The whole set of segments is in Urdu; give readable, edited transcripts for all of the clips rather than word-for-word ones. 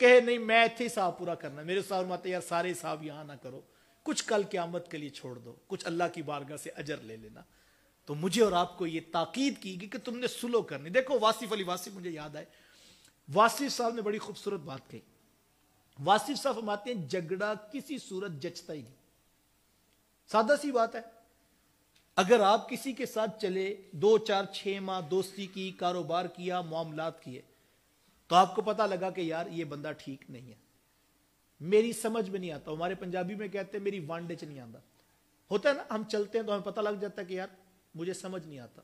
کہے نہیں میں تھے حساب پورا کرنا, میرے ساتھ ماتے یار سارے حساب یہاں نہ کرو, کچھ کل قیامت کے لیے چھوڑ دو, کچھ اللہ کی بارگاہ سے اجر لے لینا. تو مجھے اور آپ کو یہ تاکید کی گئی کہ تم نے سلو کرنی. دیکھو واصف علی واصف مجھے یاد آئے, واصف صاحب نے بڑی خوبصورت بات کہی. واصف صاحب فرماتے ہیں جھگڑا کسی صورت جچتا ہی نہیں. سادہ سی بات ہے, اگر آپ کسی کے ساتھ چلے 2 4 6 ماہ دوستی کی, کاروبار کیا, معاملات کیے, تو آپ کو پتا لگا کہ یار یہ بندہ ٹھیک نہیں ہے, میری سمجھ میں نہیں آتا. ہمارے پنجابی میں کہتے ہیں میری وانڈے چ نہیں آتا. ہوتا ہے نا, ہم چلتے ہیں تو ہمیں پتا لگ جاتا ہے کہ یار مجھے سمجھ نہیں آتا.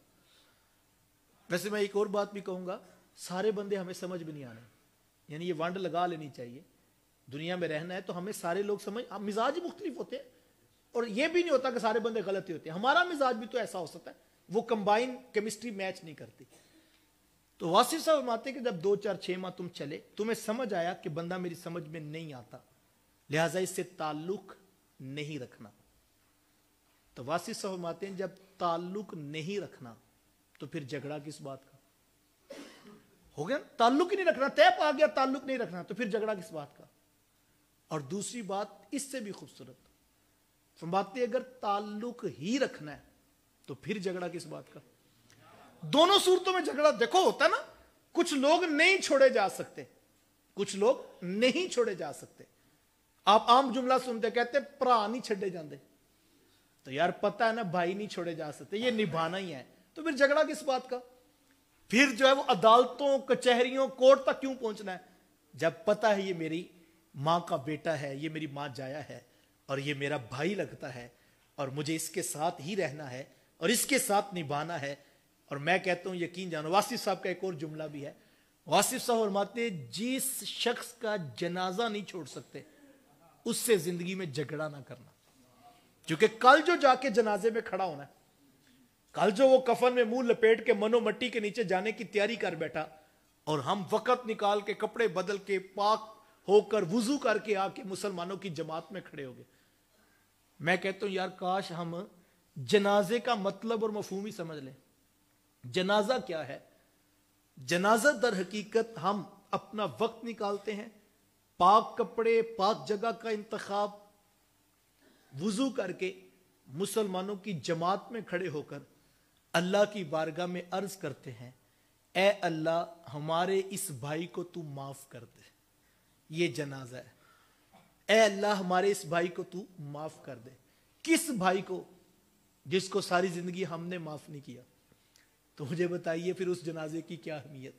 ویسے میں ایک اور بات بھی کہوں گا, سارے بندے ہمیں سمجھ میں نہیں آنے, یعنی یہ وانڈ لگا لینی چاہیے. دنیا میں رہنا ہے تو ہمیں سارے لوگ سمجھ, مزاج مختلف ہوتے ہیں, اور یہ بھی نہیں ہوتا کہ سارے بندے غلط ہی ہوتے ہیں. ہمارا مزاج بھی تو ایسا ہو سکتا ہے, وہ کمبائن کیمسٹری میچ نہیں کرتی. تو واصف صاحب فرماتے ہیں کہ جب 2 4 6 ماہ تم چلے, تمہیں سمجھ آیا کہ بندہ میری سمجھ میں نہیں آتا, لہٰذا اس سے تعلق نہیں رکھنا. تو واصف صاحب فرماتے ہیں جب تعلق نہیں رکھنا تو پھر جھگڑا کس بات کا ہو گیا. تعلق ہی نہیں رکھنا, طے پا گیا تعلق نہیں رکھنا, تو پھر جھگڑا کس بات کا. اور دوسری بات اس سے بھی خوبصورت فرماتے ہیں اگر تعلق ہی رکھنا ہے تو پھر جھگڑا کس بات کا. دونوں صورتوں میں جھگڑا دیکھو ہوتا ہے نا. کچھ لوگ نہیں چھوڑے جا سکتے, کچھ لوگ نہیں چھوڑے جا سکتے. آپ عام جملہ سنتے کہتے پرا نہیں چھڑے جاندے, تو یار پتہ ہے نا بھائی نہیں چھوڑے جا سکتے, یہ نبھانا ہی ہے. تو پھر جھگڑا کس بات کا. پھر جو ہے وہ عدالتوں, کچہریوں, کورٹ تک کیوں پہنچنا ہے, جب پتہ ہے یہ میری ماں کا بیٹا ہے, یہ میری ماں جایا ہے, اور یہ میرا بھائی لگتا ہے, اور مجھے اس کے ساتھ ہی رہنا ہے اور اس کے ساتھ نبھانا ہے. اور میں کہتا ہوں یقین جانو, واصف صاحب کا ایک اور جملہ بھی ہے. واصف صاحب فرماتے جس شخص کا جنازہ نہیں چھوڑ سکتے اس سے زندگی میں جھگڑا نہ کرنا, کیونکہ کل جو جا کے جنازے میں کھڑا ہونا ہے, کل جو وہ کفن میں منہ لپیٹ کے منو مٹی کے نیچے جانے کی تیاری کر بیٹھا, اور ہم وقت نکال کے کپڑے بدل کے پاک ہو کر وضو کر کے آ کے مسلمانوں کی جماعت میں کھڑے ہو گئے. میں کہتا ہوں یار کاش ہم جنازے کا مطلب اور مفہوم ہی سمجھ لیں. جنازہ کیا ہے؟ جنازہ در حقیقت ہم اپنا وقت نکالتے ہیں, پاک کپڑے, پاک جگہ کا انتخاب, وضو کر کے مسلمانوں کی جماعت میں کھڑے ہو کر اللہ کی بارگاہ میں عرض کرتے ہیں اے اللہ ہمارے اس بھائی کو تو معاف کر دے. یہ جنازہ ہے. اے اللہ ہمارے اس بھائی کو تو معاف کر دے. کس بھائی کو؟ جس کو ساری زندگی ہم نے معاف نہیں کیا. تو مجھے بتائیے پھر اس جنازے کی کیا اہمیت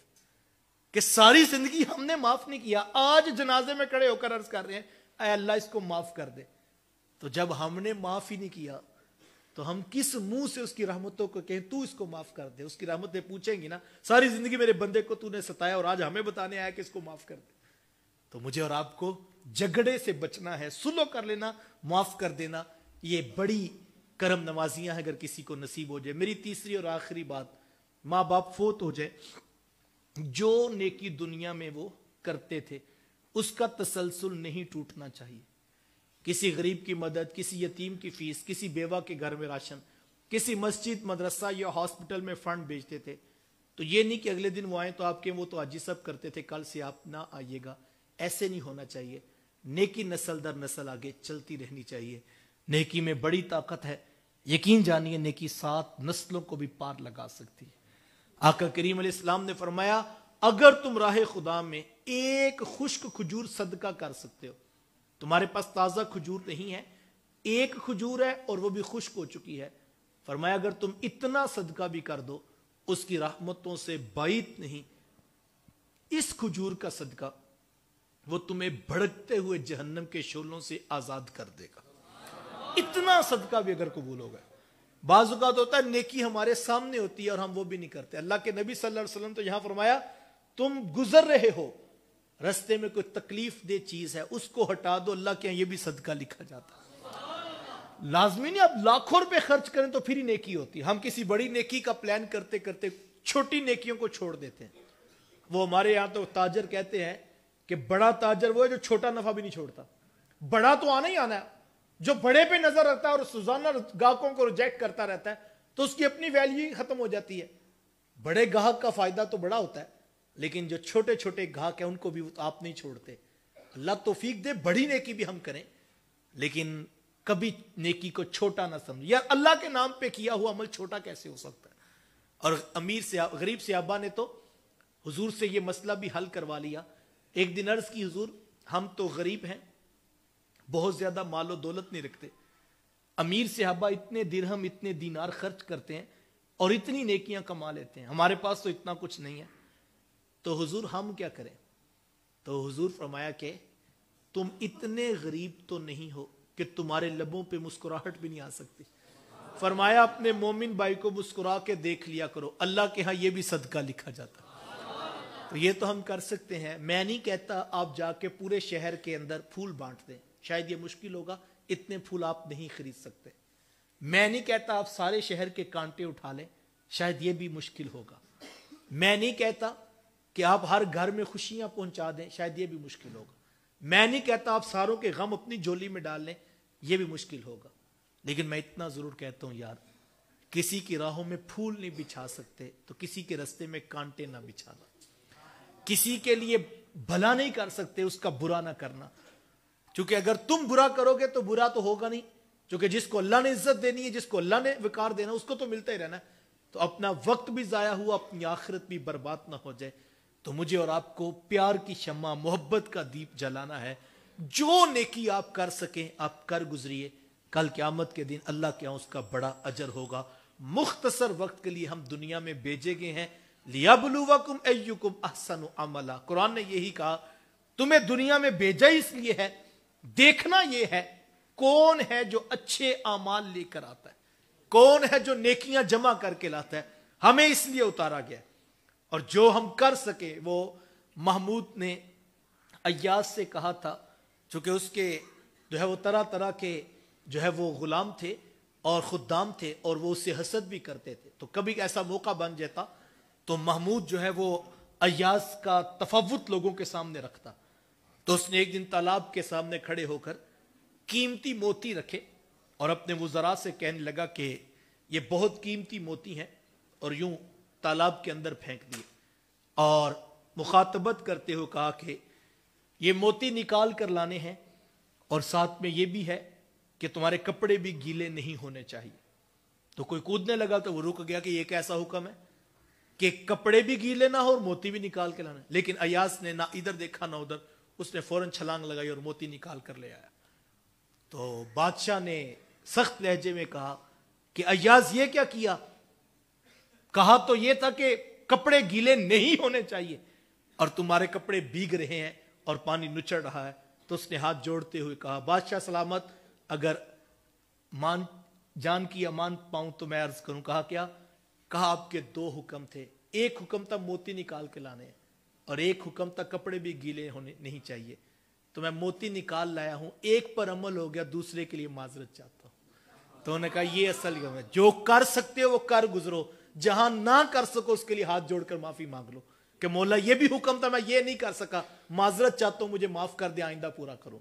کہ ساری زندگی ہم نے معاف نہیں کیا, آج جنازے میں کھڑے ہو کر عرض کر رہے ہیں اے اللہ اس کو معاف کر دے. تو جب ہم نے معاف ہی نہیں کیا تو ہم کس منہ سے اس کی رحمتوں کو کہیں تو اس کو معاف کر دے. اس کی رحمتیں پوچھیں گی نا ساری زندگی میرے بندے کو تو نے ستایا اور آج ہمیں بتانے آیا کہ اس کو معاف کر دے. تو مجھے اور آپ کو جھگڑے سے بچنا ہے, سلو کر لینا, معاف کر دینا, یہ بڑی کرم نوازیاں ہیں اگر کسی کو نصیب ہو جائے. میری تیسری اور آخری بات, ماں باپ فوت ہو جائے, جو نیکی دنیا میں وہ کرتے تھے اس کا تسلسل نہیں ٹوٹنا چاہیے. کسی غریب کی مدد, کسی یتیم کی فیس, کسی بیوہ کے گھر میں راشن, کسی مسجد, مدرسہ یا ہاسپٹل میں فنڈ بیچتے تھے, تو یہ نہیں کہ اگلے دن وہ آئیں تو آپ کے وہ تو آج ہی سب کرتے تھے, کل سے آپ نہ آئیے گا. ایسے نہیں ہونا چاہیے. نیکی نسل در نسل آگے چلتی رہنی چاہیے. نیکی میں بڑی طاقت ہے, یقین جانیے نیکی 7 نسلوں کو بھی پار لگا سکتی ہے. آقا کریم علیہ السلام نے فرمایا اگر تم راہ خدا میں ایک خشک کھجور صدقہ کر سکتے ہو, تمہارے پاس تازہ کھجور نہیں ہے, ایک کھجور ہے اور وہ بھی خشک ہو چکی ہے, فرمایا اگر تم اتنا صدقہ بھی کر دو اس کی رحمتوں سے بعید نہیں, اس کھجور کا صدقہ وہ تمہیں بھڑکتے ہوئے جہنم کے شعلوں سے آزاد کر دے گا. اتنا صدقہ بھی اگر قبول ہوگا. بعض اوقات ہوتا ہے نیکی ہمارے سامنے ہوتی ہے اور ہم وہ بھی نہیں کرتے. اللہ کے نبی صلی اللہ علیہ وسلم تو یہاں فرمایا تم گزر رہے ہو, رستے میں کوئی تکلیف دہ چیز ہے اس کو ہٹا دو, اللہ کے یہاں یہ بھی صدقہ لکھا جاتا ہے. لازمی نہیں آپ لاکھوں روپے خرچ کریں تو پھر ہی نیکی ہوتی ہے. ہم کسی بڑی نیکی کا پلان کرتے کرتے چھوٹی نیکیوں کو چھوڑ دیتے ہیں. وہ ہمارے یہاں تو تاجر کہتے ہیں کہ بڑا تاجر وہ ہے جو چھوٹا نفع بھی نہیں چھوڑتا. بڑا تو آنا ہی آنا ہے, جو بڑے پہ نظر رکھتا ہے اور روزانہ گاہکوں کو ریجیکٹ کرتا رہتا ہے تو اس کی اپنی ویلیو ہی ختم ہو جاتی ہے. بڑے گاہک کا فائدہ تو بڑا ہوتا ہے, لیکن جو چھوٹے چھوٹے گاہک ہیں ان کو بھی آپ نہیں چھوڑتے. اللہ توفیق دے بڑی نیکی بھی ہم کریں، لیکن کبھی نیکی کو چھوٹا نہ سمجھ. یار اللہ کے نام پہ کیا ہوا عمل چھوٹا کیسے ہو سکتا ہے؟ اور غریب صحابہ نے تو حضور سے یہ مسئلہ بھی حل کروا لیا. ایک دن عرض کی حضور ہم تو غریب ہیں، بہت زیادہ مال و دولت نہیں رکھتے، امیر صحابہ اتنے درہم اتنے دینار خرچ کرتے ہیں اور اتنی نیکیاں کما لیتے ہیں، ہمارے پاس تو اتنا کچھ نہیں ہے، تو حضور ہم کیا کریں؟ تو حضور فرمایا کہ تم اتنے غریب تو نہیں ہو کہ تمہارے لبوں پہ مسکراہٹ بھی نہیں آ سکتی. فرمایا اپنے مومن بھائی کو مسکرا کے دیکھ لیا کرو، اللہ کے ہاں یہ بھی صدقہ لکھا جاتا. تو یہ تو ہم کر سکتے ہیں. میں نہیں کہتا آپ جا کے پورے شہر کے اندر پھول بانٹ دیں، شاید یہ مشکل ہوگا، اتنے پھول آپ نہیں خرید سکتے. میں نہیں کہتا آپ سارے شہر کے کانٹے اٹھا لیں، شاید یہ بھی مشکل ہوگا. میں نہیں کہتا کہ آپ ہر گھر میں خوشیاں پہنچا دیں، شاید یہ بھی مشکل ہوگا. میں نہیں کہتا آپ ساروں کے غم اپنی جھولی میں ڈال لیں، یہ بھی مشکل ہوگا. لیکن میں اتنا ضرور کہتا ہوں یار، کسی کی راہوں میں پھول نہیں بچھا سکتے تو کسی کے رستے میں کانٹے نہ بچھانا. کسی کے لیے بھلا نہیں کر سکتے، اس کا برا نہ کرنا. چونکہ اگر تم برا کرو گے تو برا تو ہوگا نہیں، چونکہ جس کو اللہ نے عزت دینی ہے، جس کو اللہ نے وقار دینا، اس کو تو ملتا ہی رہنا ہے. تو اپنا وقت بھی ضائع ہوا، اپنی آخرت بھی برباد نہ ہو جائے. تو مجھے اور آپ کو پیار کی شمع، محبت کا دیپ جلانا ہے. جو نیکی آپ کر سکیں آپ کر گزریے، کل قیامت کے دن اللہ کے ہاں اس کا بڑا اجر ہوگا. مختصر وقت کے لیے ہم دنیا میں بھیجے گئے ہیں، لِيَبْلُوَكُمْ أَيُّكُمْ أَحْسَنُ عَمَلًا. قرآن نے یہی کہا تمہیں دنیا میں بھیجا اس لیے ہے، دیکھنا یہ ہے کون ہے جو اچھے اعمال لے کر آتا ہے، کون ہے جو نیکیاں جمع کر کے لاتا ہے. ہمیں اس لیے اتارا گیا. اور جو ہم کر سکے، وہ محمود نے ایاز سے کہا تھا، چونکہ اس کے جو ہے وہ طرح طرح کے جو ہے وہ غلام تھے اور خدام تھے، اور وہ اسے حسد بھی کرتے تھے. تو کبھی ایسا موقع بن جاتا تو محمود جو ہے وہ ایاز کا تفاوت لوگوں کے سامنے رکھتا. تو اس نے ایک دن تالاب کے سامنے کھڑے ہو کر قیمتی موتی رکھے اور اپنے وزراء سے کہنے لگا کہ یہ بہت قیمتی موتی ہیں، اور یوں تالاب کے اندر پھینک دیے. اور مخاطبت کرتے ہوئے کہا کہ یہ موتی نکال کر لانے ہیں، اور ساتھ میں یہ بھی ہے کہ تمہارے کپڑے بھی گیلے نہیں ہونے چاہیے. تو کوئی کودنے لگا تو وہ رک گیا کہ یہ کیسا حکم ہے کہ کپڑے بھی گیلے نہ ہو اور موتی بھی نکال کے لانا. لیکن ایاز نے نہ ادھر دیکھا نہ ادھر، اس نے فوراً چھلانگ لگائی اور موتی نکال کر لے آیا. تو بادشاہ نے سخت لہجے میں کہا کہ ایاز یہ کیا کیا؟ کہا تو یہ تھا کہ کپڑے گیلے نہیں ہونے چاہیے، اور تمہارے کپڑے بھیگ رہے ہیں اور پانی نچڑ رہا ہے. تو اس نے ہاتھ جوڑتے ہوئے کہا بادشاہ سلامت، اگر جان کی امان پاؤں تو میں عرض کروں. کہا کیا؟ کہا آپ کے دو حکم تھے، ایک حکم تھا موتی نکال کے لانے، اور ایک حکم تھا کپڑے بھی گیلے ہونے نہیں چاہیے. تو میں موتی نکال لایا ہوں، ایک پر عمل ہو گیا، دوسرے کے لیے معذرت چاہتا ہوں. تو انہوں نے کہا یہ اصل ہے، جو کر سکتے ہو وہ کر گزرو، جہاں نہ کر سکو اس کے لیے ہاتھ جوڑ کر معافی مانگ لو کہ مولا یہ بھی حکم تھا، میں یہ نہیں کر سکا، معذرت چاہتا ہوں، مجھے معاف کر دے، آئندہ پورا کروں.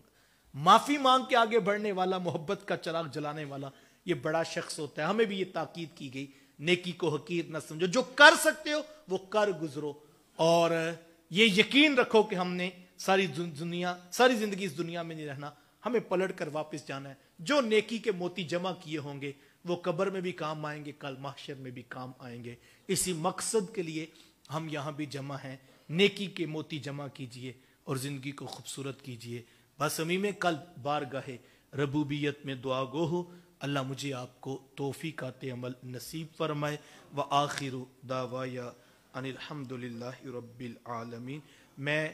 معافی مانگ کے آگے بڑھنے والا، محبت کا چراغ جلانے والا، یہ بڑا شخص ہوتا ہے. ہمیں بھی یہ تاکید کی گئی، نیکی کو حقیر نہ سمجھو، جو کر سکتے ہو وہ کر گزرو. اور یہ یقین رکھو کہ ہم نے ساری زندگی اس دنیا میں نہیں رہنا، ہمیں پلٹ کر واپس جانا ہے. جو نیکی کے موتی جمع کیے ہوں گے وہ قبر میں بھی کام آئیں گے، کل محشر میں بھی کام آئیں گے. اسی مقصد کے لیے ہم یہاں بھی جمع ہیں. نیکی کے موتی جمع کیجئے اور زندگی کو خوبصورت کیجئے. بس امیم قلب بارگاہ ربوبیت میں دعا گو ہو، اللہ مجھے آپ کو توفیقات عمل نصیب فرمائے. وآخر دعوایا ان الحمدللہ رب العالمین. میں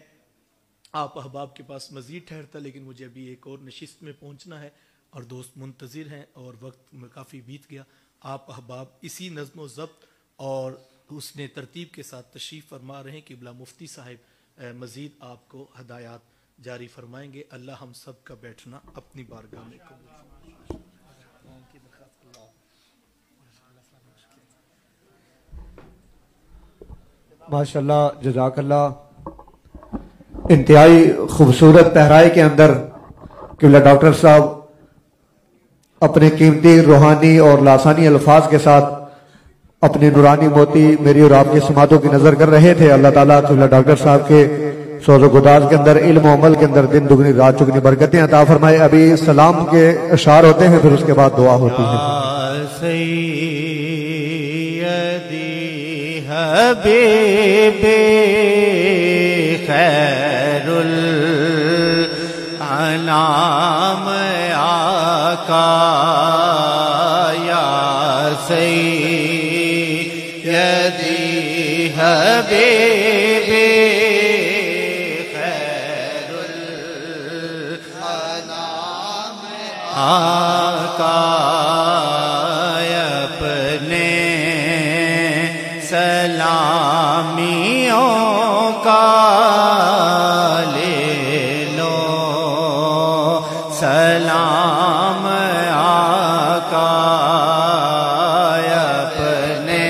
آپ احباب کے پاس مزید ٹھہرتا، لیکن مجھے ابھی ایک اور نشست میں پہنچنا ہے اور دوست منتظر ہیں اور وقت میں کافی بیت گیا. آپ احباب اسی نظم و ضبط اور اس نے ترتیب کے ساتھ تشریف فرما رہے ہیں. قبلہ مفتی صاحب مزید آپ کو ہدایات جاری فرمائیں گے. اللہ ہم سب کا بیٹھنا اپنی بارگاہ میں قبول فرمائے. ماشاءاللہ، جزاک اللہ. انتہائی خوبصورت پہرائے کے اندر قبلہ ڈاکٹر صاحب اپنے قیمتی روحانی اور لاسانی الفاظ کے ساتھ اپنے نورانی موتی میری اور آپ کی سماعتوں کی نظر کر رہے تھے. اللہ تعالیٰ قبلہ ڈاکٹر صاحب کے سوز و گداز کے اندر، علم و عمل کے اندر دن دگنی رات چگنی برکتیں عطا فرمائے۔ ابھی سلام کے اشعار ہوتے ہیں، پھر اس کے بعد دعا ہوتی ہے۔ سیدی حبیبی خیر الانام آقا، یا سیدی حبیبی خیر الانام آقا، اپنے سلامیوں کا لے لو سلام آقا، اپنے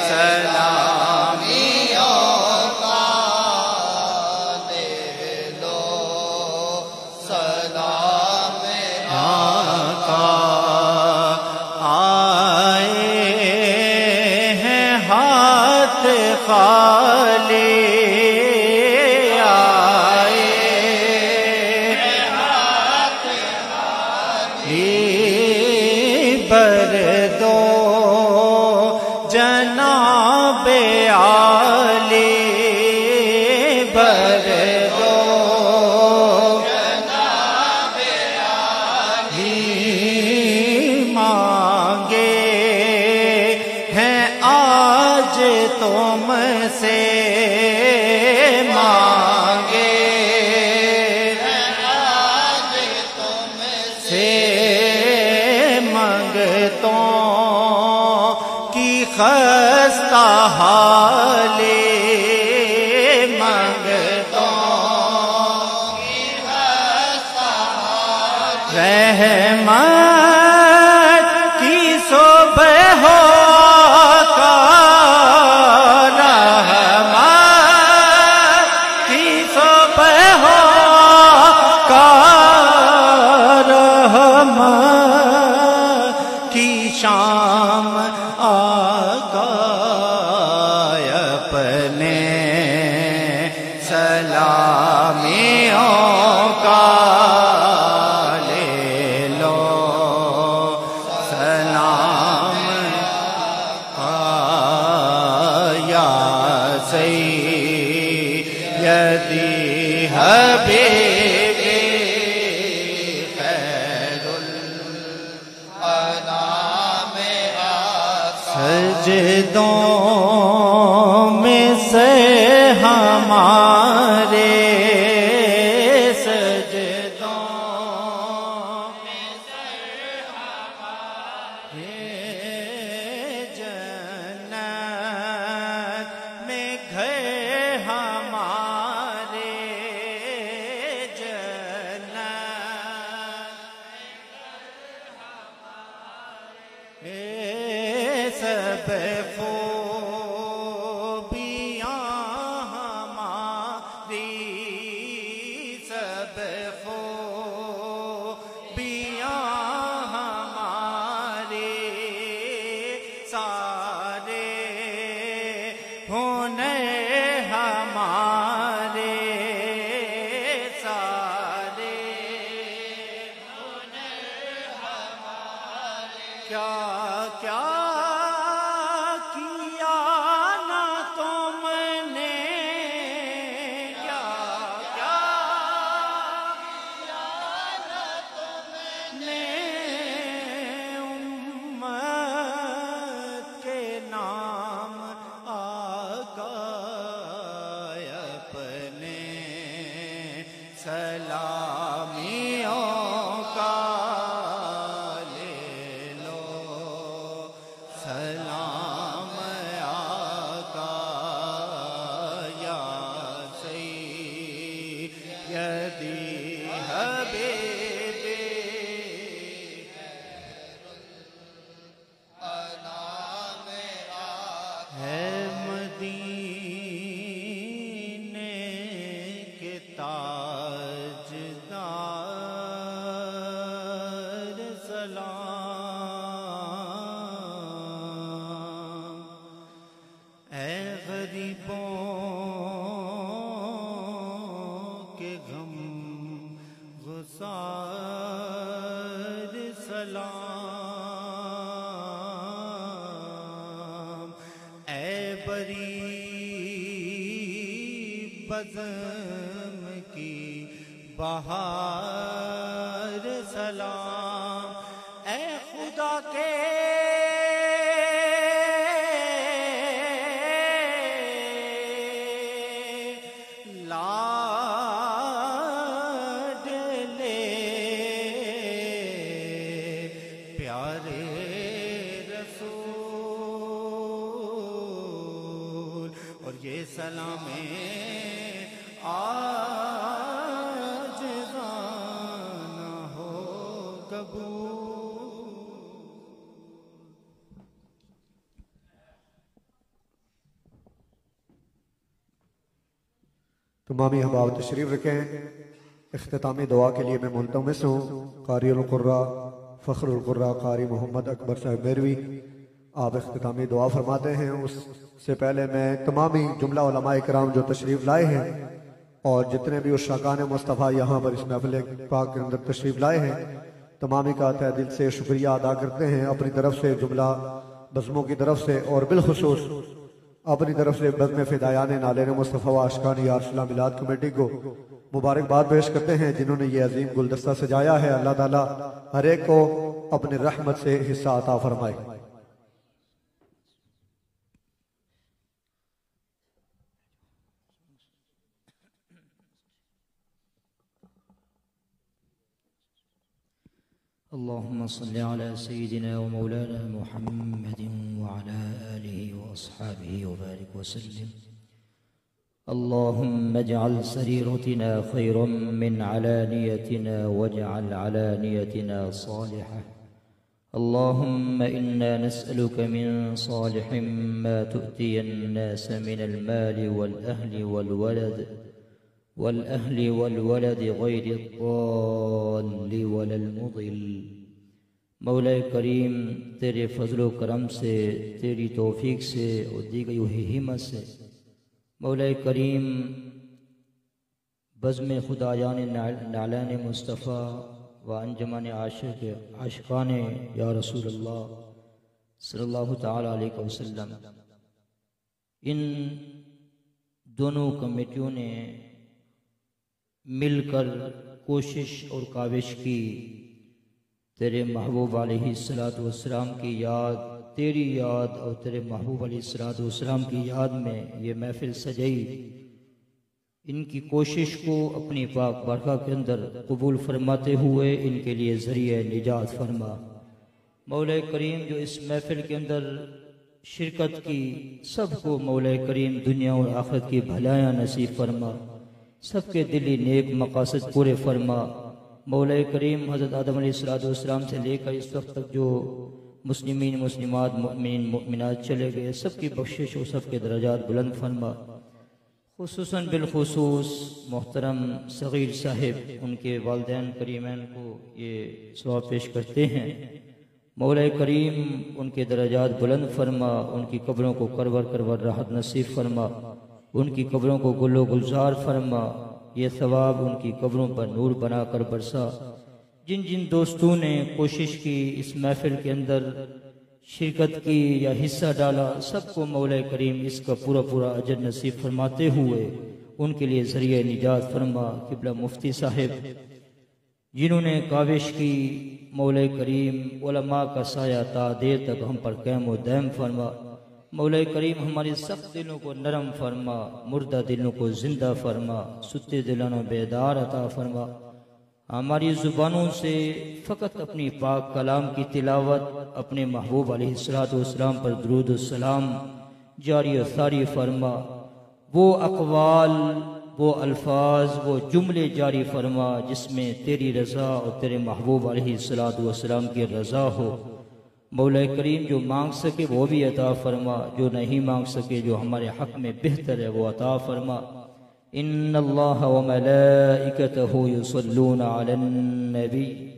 سلامیوں کا لے لو سلام آقا۔ خالی آئے ہاتھ خالی، بردو جناب عالی، بردو جناب عالی، مانگے ہیں آج تم سے، مانگے آج تم سے، منگتوں کی خستہ حالی، منگتوں کی خستہ حالی، رحمت کی صبح ہو شام آقا، اپنے سلامیوں کا لے لو سلام، یا سیدی حبیبی سجدوں میں سے ہمارے، سجدوں میں سے ہمارے، جنت میں گھر ہمارے، جنت سب خوبیاں ہماری، سب خوبیاں ہماری، سارے ہنر ہمارے، سارے ہنر ہمارے، کیا کیا کیا نہ تم نے، کیا کیا کیا نہ تم نے، امت کے نام آقا، اپنے سلامیوں کا سلام آقا، یا سیدی حبیبی ہے، مدینے کے تاجدار سلام، اے غریبوں غم گسار سلام، اے بری بزم کی بہار سلام، اے خدا کے لاڈلے پیارے رسول، اور یہ سلام آج نہ ہو قبول۔ تمامی احباب تشریف رکھیں۔ اختتامی دعا کے لیے میں ملتمس ہوں قاری القراء فخر القراء قاری محمد اکبر صاحب میروی، آپ اختتامی دعا فرماتے ہیں۔ اس سے پہلے میں تمامی جملہ علماء کرام جو تشریف لائے ہیں اور جتنے بھی عشاقان مصطفیٰ یہاں پر اس محفل پاک کے اندر تشریف لائے ہیں، تمامی کا تہ دل سے شکریہ ادا کرتے ہیں، اپنی طرف سے جملہ بزموں کی طرف سے اور بالخصوص اپنی طرف سے بزم فدایان نالین مصطفیٰ و عاشقان یا رسول اللہ میلاد کمیٹی کو مبارکباد پیش کرتے ہیں، جنہوں نے یہ عظیم گلدستہ سجایا ہے۔ اللہ تعالیٰ ہر ایک کو اپنی رحمت سے حصہ عطا فرمائے۔ اللهم صل على سيدنا ومولانا محمد وعلى آله وأصحابه وبارك وسلم. اللهم اجعل سريرتنا خيرا من علانيتنا واجعل علانيتنا صالحة. اللهم إنا نسألك من صالح ما تؤتي الناس من المال والأهل والولد غير الضال ولا المضل. مولا کریم تیرے فضل و کرم سے، تیری توفیق سے اور دی گئی ہوئی ہمت سے مولا کریم بزم خدایان نالین مصطفیٰ و انجمن عاشقان یا رسول اللہ صلی اللہ تعالی علیہ وسلم، ان دونوں کمیٹیوں نے مل کر کوشش اور کاوش کی تیرے محبوب علیہ السلام کی یاد، تیری یاد اور تیرے محبوب علیہ السلام کی یاد میں یہ محفل سجائی۔ ان کی کوشش کو اپنی پاک بارگاہ کے اندر قبول فرماتے ہوئے ان کے لیے ذریعہ نجات فرما۔ مولا کریم جو اس محفل کے اندر شرکت کی، سب کو مولا کریم دنیا اور آخرت کی بھلائیاں نصیب فرما، سب کے دلی نیک مقاصد پورے فرما۔ مولا کریم حضرت آدم علیہ السلام سے لے کر اس وقت تک جو مسلمین مسلمات مؤمنین مؤمنات چلے گئے، سب کی بخشش اور سب کے درجات بلند فرما۔ خصوصاً بالخصوص محترم صغیر صاحب، ان کے والدین کریمین کو یہ ثواب پیش کرتے ہیں۔ مولا کریم ان کے درجات بلند فرما، ان کی قبروں کو کرور راحت نصیب فرما، ان کی قبروں کو گل و گلزار فرما، یہ ثواب ان کی قبروں پر نور بنا کر برسا۔ جن جن دوستوں نے کوشش کی اس محفل کے اندر شرکت کی یا حصہ ڈالا، سب کو مولا کریم اس کا پورا اجر نصیب فرماتے ہوئے ان کے لیے ذریعہ نجات فرما۔ قبلہ مفتی صاحب جنہوں نے کاوش کی، مولا کریم علماء کا سایہ تا دیر تک ہم پر قائم و دائم فرما۔ مولا کریم ہماری سخت دلوں کو نرم فرما، مردہ دلوں کو زندہ فرما، ستے دلوں کو بیدار عطا فرما۔ ہماری زبانوں سے فقط اپنی پاک کلام کی تلاوت، اپنے محبوب علیہ السلام پر درود السلام جاری و ساری فرما۔ وہ اقوال، وہ الفاظ، وہ جملے جاری فرما جس میں تیری رضا اور تیرے محبوب علیہ السلام کی رضا ہو۔ مولا کریم جو مانگ سکے وہ بھی عطا فرما، جو نہیں مانگ سکے جو ہمارے حق میں بہتر ہے وہ عطا فرما۔ ان اللہ وملائکتہ یصلون علی النبی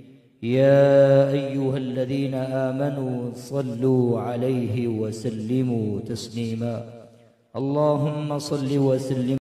یا ایہا الذین آمنوا صلوا علیہ وسلموا تسلیما۔ اللہم صل وسلم